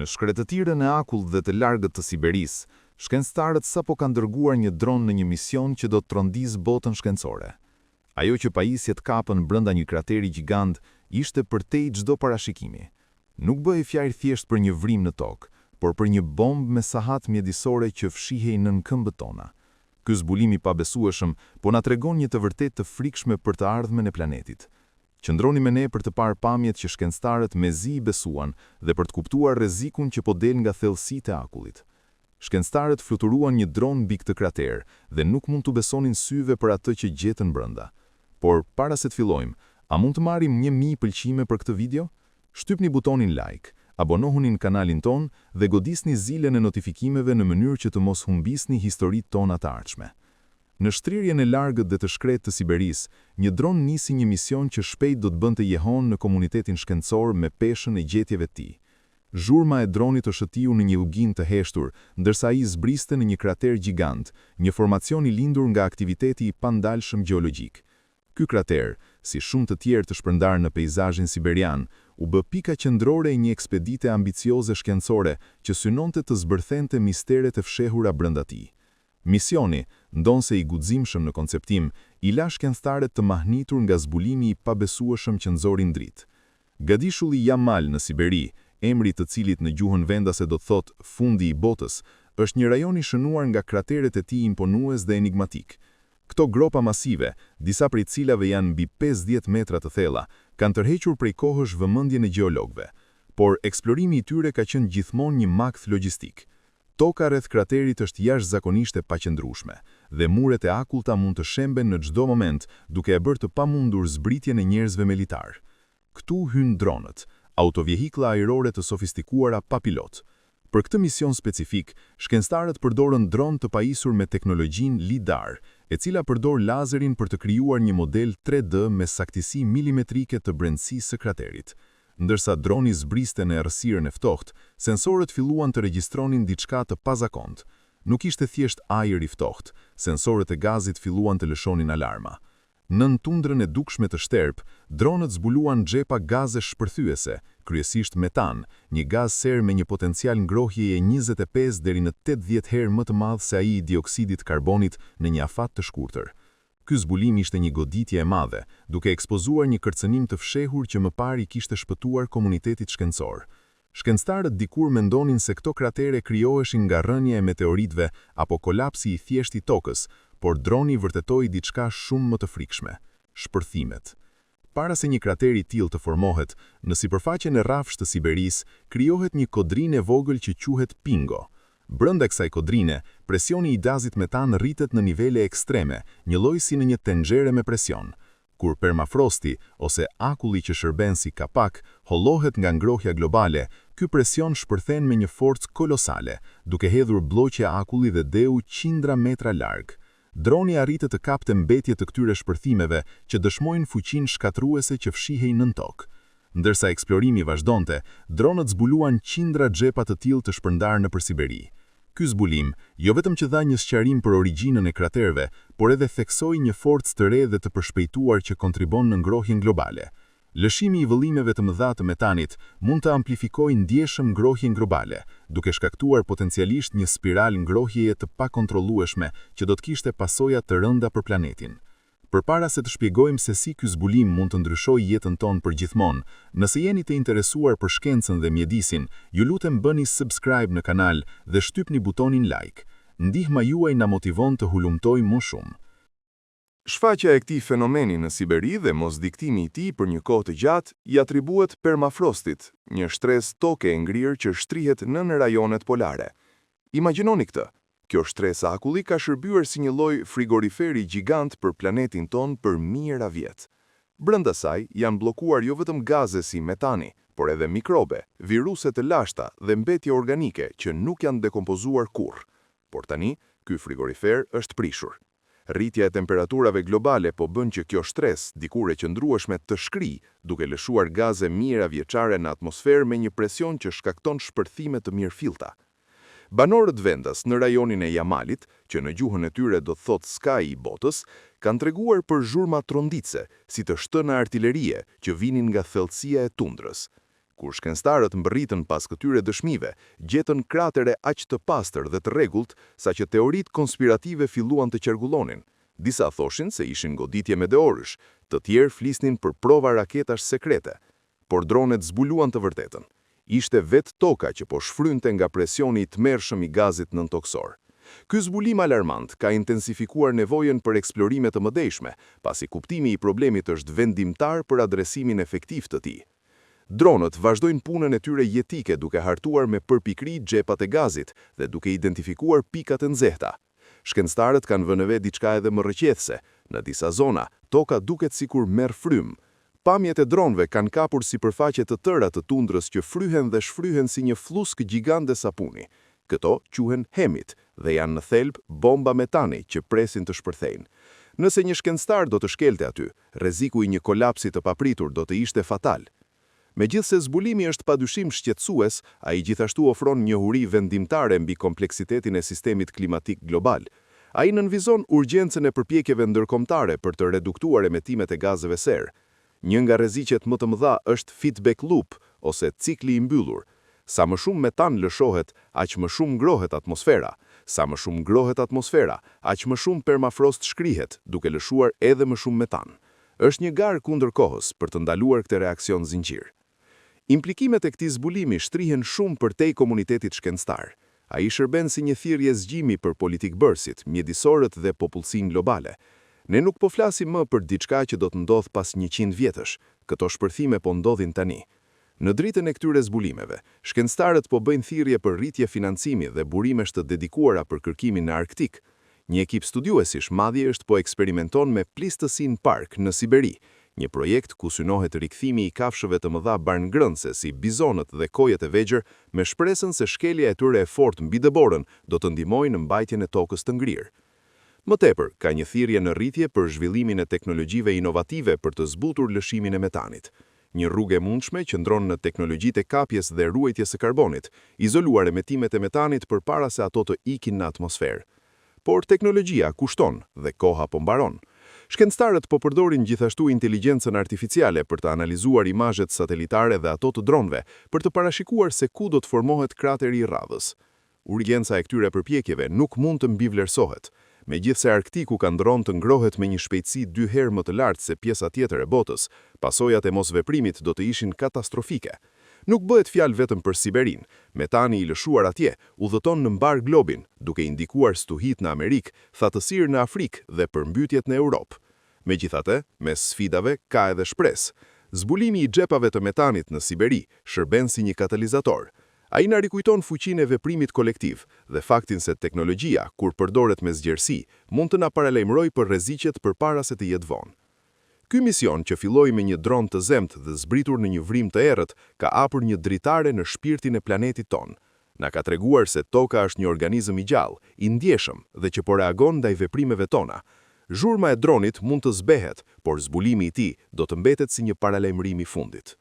Në shkretëtirën e akull dhe të largët të Siberisë, shkencëtarët sapo kanë dërguar një dron në një mision që do të trondisë botën shkencore. Ajo që pajisjet kapën brenda një krateri gjigant ishte përtej çdo parashikimi. Nuk bëhej fjalë thjesht për një vrim në tokë, por për një bombë me sahat mjedisore që fshihej nën këmbët tona. Ky zbulim i pabesueshëm po na tregon një të vërtetë të frikshme për të ardhmen e planetit. Qëndroni me ne për të parë pamjet që shkencëtarët mezi i besuan dhe për të kuptuar rrezikun që po del nga thellësitë e akullit. Shkencëtarët fluturuan një dron mbi këtë krater dhe nuk mund të besonin syve për atë që gjetën brenda. Por para se të fillojmë, a mund të marrim 1000 pëlqime për këtë video? Shtypni butonin like, abonohuni në kanalin ton dhe godisni zilën e notifikimeve në mënyrë që të mos humbisni historitë tona të ardhshme. Në shtrirjen e largët dhe të shkretë të Siberisë, një dron nisi një mision që shpejt do të bënte jehon në komunitetin shkencor me peshën e gjetjeve të tij. Zhurma e dronit të shëtiu në një ugin të heshtur, ndërsa ai zbriste në një krater gjigant, një formacion i lindur nga aktiviteti i pandalshëm gjeologjik. Ky krater, si shumë të tjerë të shpërndarë në peizazhin siberian, u bë pika qendrore e një ekspedite ambicioze shkencore që synonte të zbërthente misteret e fshehura brenda tij. Misioni, ndonse i guximshëm në konceptim, i la shkencëtarët të mahnitur nga zbulimi i pabesueshëm që nxori dritë. Gadishulli Yamal në Siberi, emri të cilit në gjuhën vendase do të thotë fundi i botës, është një rajon i shënuar nga krateret e tij imponues dhe enigmatik. Këto gropa masive, disa prej cilave janë mbi 50 metra të thella, kanë tërhequr prej kohësh vëmendjen e gjeologëve, por eksplorimi i tyre ka qenë gjithmonë një makt logjistik. Toka rreth kraterit është jashtëzakonisht e paqëndrueshme dhe muret e akullta mund të shemben në çdo moment, duke e bërë të pamundur zbritjen e njerëzve me litar. Ktu hyn dronët, autovjehiklla ajrore të sofistikuara pa pilot. Për këtë mision specifik, shkencëtarët përdorën dron të pajisur me teknologjinë LIDAR, e cila përdor lazerin për të krijuar një model 3D me saktësi milimetrike të brendësisë së kraterit. Ndërsa droni zbriste në errësirën e ftohtë, sensorët filluan të regjistronin diçka të pazakontë. Nuk ishte thjesht ajër i ftohtë, sensorët e gazit filluan të lëshonin alarma. Nën tundrën e dukshme të shterp, dronët zbuluan xhepa gazesh shpërthyese, kryesisht metan, një gaz ser me një potencial ngrohjeje 25 deri në 80 herë më të madh se ai i dioksidit karbonit në një afat të shkurtër. Ky zbulim ishte një goditje e madhe, duke ekspozuar një kërcënim të fshehur që më parë i kishte shpëtuar komunitetit shkencor. Shkencëtarët dikur mendonin se këto kratere krijoheshin nga rënja e meteoritëve apo kolapsi i thjeshtë i tokës, por droni vërtetoi diçka shumë më të frikshme: shpërthimet. Para se një krater i tillë të formohet, në sipërfaqen e rrafsh të Siberisë krijohet një kodrinë e vogël që quhet pingo. Brenda kësaj kodrine, presioni i gazit metan rritet në nivele ekstreme, një lloj si në një tenxhere me presion. Kur permafrosti, ose akulli që shërben si kapak, hollohet nga ngrohja globale, ky presion shpërthen me një forcë kolosale, duke hedhur bloqe akulli dhe deu qindra metra larg. Droni arritë të kapte mbetje të këtyre shpërthimeve që dëshmojnë fuqinë shkatruese që fshihej nën tokë. Ndërsa eksplorimi vazhdonte, dronët zbuluan qindra xhepa të tillë të shpërndarë nëpër Siberi. Ky zbulim, jo vetëm që dha një sqarim për origjinën e kraterëve, por edhe theksoi një forcë të re dhe të përshpejtuar që kontribon në ngrohjen globale. Lëshimi i vëllimeve të mëdha të metanit mund të amplifikojë ndjeshëm ngrohjen globale, duke shkaktuar potencialisht një spiral ngrohjeje të pakontrollueshme që do të kishte pasoja të rënda për planetin. Përpara se të shpjegojmë se si ky zbulim mund të ndryshojë jetën tonë përgjithmonë, nëse jeni të interesuar për shkencën dhe mjedisin, ju lutem bëni subscribe në kanal dhe shtypni butonin like. Ndihma juaj na motivon të hulumtojmë më shumë. Shfaqja e këtij fenomeni në Siberi dhe mosdiktimi i tij për një kohë të gjatë i atribuohet permafrostit, një shtresë toke e ngrirë që shtrihet nën rajonet polare. Imagjinoni këtë. Kjo shtresë akulli ka shërbyer si një lloj frigoriferi gjigant për planetin ton për mijëra vjet. Brenda saj janë bllokuar jo vetëm gaze si metani, por edhe mikrobe, viruse të lashta dhe mbetje organike që nuk janë dekompozuar kurrë. Por tani, ky frigorifer është prishur. Rritja e temperaturave globale po bën që kjo shtresë, dikur e qëndrueshme, të shkrijë, duke lëshuar gaze mijëra vjeçare në atmosferë me një presion që shkakton shpërthime të mirëfillta. Banorët vendas në rajonin e Yamalit, që në gjuhën e tyre do të thotë skaj i botës, kanë treguar për zhurma tronditse, si të shtëna artillerie që vinin nga thellësia e tundrës. Kur shkencëtarët mbërritën pas këtyre dëshmive, gjetën kratere aq të pastër dhe të rregullt saqë teoritë konspirative filluan të qarkullonin. Disa thoshin se ishin goditje meteorësh, të tjerë flisnin për prova raketash sekrete, por dronet zbuluan të vërtetën. Ishte vetë toka që po shfrynte nga presioni i tmerrshëm i gazit nëntoksor. Ky zbulim alarmant ka intensifikuar nevojën për eksplorime të mëdejshme, pasi kuptimi i problemit është vendimtar për adresimin efektiv të tij. Dronët vazhdojnë punën e tyre jetike duke hartuar me përpikri xhepat e gazit dhe duke identifikuar pikat e nxehta. Shkencëtarët kanë vënë ve diçka edhe më rrëqethse. Në disa zona, toka duket sikur merr frym. Pamjet e dronëve kanë kapur sipërfaqe të tëra të tundrës që fryhen dhe shfryhen si një flusk gjigande sapuni. Këto quhen hemit dhe janë në thelb bomba metani që presin të shpërthejnë. Nëse një shkencëtar do të shkelte aty, rreziku i një kolapsi të papritur do të ishte fatal. Megjithse zbulimi është padyshim shqetësues, ai gjithashtu ofron njohuri vendimtare mbi kompleksitetin e sistemit klimatik global. Ai nënvizon urgjencën e përpjekjeve ndërkombëtare për të reduktuar emetimet e gazeve serë. Një nga rreziqet më të mëdha është feedback loop ose cikli i mbyllur. Sa më shumë metan lëshohet, aq më shumë ngrohet atmosfera. Sa më shumë ngrohet atmosfera, aq më shumë permafrost shkrihet, duke lëshuar edhe më shumë metan. Është një garë kundër kohës për të ndaluar këtë reakcion zinxhir. Implikimet e këtij zbulimi shtrihen shumë përtej komunitetit shkencëtar. Ai shërben si një thirrje zgjimi për politikbërësit, mjedisorët dhe popullsinë globale. Ne nuk po flasim më për diçka që do të ndodh pas 100 vjetësh. Këto shpërthime po ndodhin tani. Në dritën e këtyre zbulimeve, shkencëtarët po bëjnë thirrje për rritje financimi dhe burimesh të dedikuara për kërkimin në Arktik. Një ekip studiuesish madje po eksperimenton me Pleistocene Park në Siberi, një projekt ku synohet rikthimi i kafshëve të mëdha barngrënëse si bizonët dhe kojet e vegjël, me shpresën se shkelja e tyre e fortë mbi dëborën do të ndihmojë në mbajtjen e tokës të ngrirë. Më tepër, ka një thirrje në rritje për zhvillimin e teknologjive inovative për të zbutur lëshimin e metanit. Një rrugë e mundshme qëndron në teknologjitë e kapjes dhe ruajtjes së karbonit, izoluar emetimet e metanit përpara se ato të ikin në atmosferë. Por teknologjia kushton dhe koha po mbaron. Shkencëtarët po përdorin gjithashtu inteligjencën artificiale për të analizuar imazhet satelitare dhe ato të dronëve, për të parashikuar se ku do të formohet krateri i radhës. Urgjenca e këtyre përpjekjeve nuk mund të mbivlerësohet. Megjithse Arktiku ka ndronë të ngrohet me një shpejtësi 2 herë më të lartë se pjesa tjetër e botës, pasojat e mosveprimit do të ishin katastrofike. Nuk bëhet fjalë vetëm për Siberin. Metani i lëshuar atje udhëton në mbar globin, duke indikuar stuhit në Amerikë, thatësirë në Afrikë dhe përmbytjet në Europë. Megjithatë, mes sfidave ka edhe shpresë. Zbulimi i xhepave të metanit në Siberi shërben si një katalizator. Ai na rikujton fuqinë e veprimit kolektiv dhe faktin se teknologjia, kur përdoret me zgjerësi, mund të na paralajmërojë për rreziqet përpara se të jetë vonë. Ky mision, që filloi me një dron të zemtë dhe zbritur në një vrim të errët, ka hapur një dritare në shpirtin e planetit ton. Na ka treguar se toka është një organizëm i gjallë, i ndjeshëm dhe që po reagon ndaj veprimeve tona. Zhurma e dronit mund të zbehet, por zbulimi i tij do të mbetet si një paralajmërim i fundit.